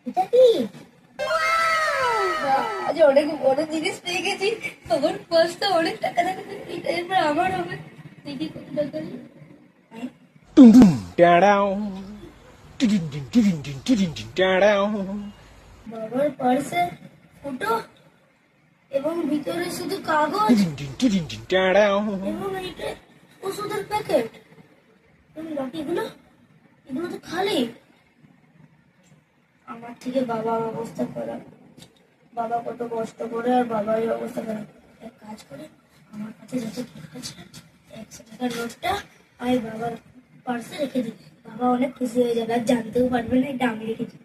এটা কি? আজ অনেক বড় জিনিস পেয়ে গেছি। আমার পাঁচটা অনেক টাকা থাকে, এটা এবার আমার হবে। দেখি কত টাকা। বাবার পার্সে ফটো এবং ভিতরে শুধু কাগজ এবং এইটা ওষুধের প্যাকেট এবং বাকিগুলো, এগুলো তো খালি। আমার থেকে বাবার অবস্থা খারাপ। বাবা কত কষ্ট করে আর বাবার এই অবস্থা খারাপ। এক কাজ করে, আমার কাছে যত টাকা ছিল 100 টাকার নোটটা আমি বাবার পার্সে রেখে দিই। বাবা অনেক খুশি হয়ে যাবে আর জানতেও পারবে না এটা আমি রেখেছি।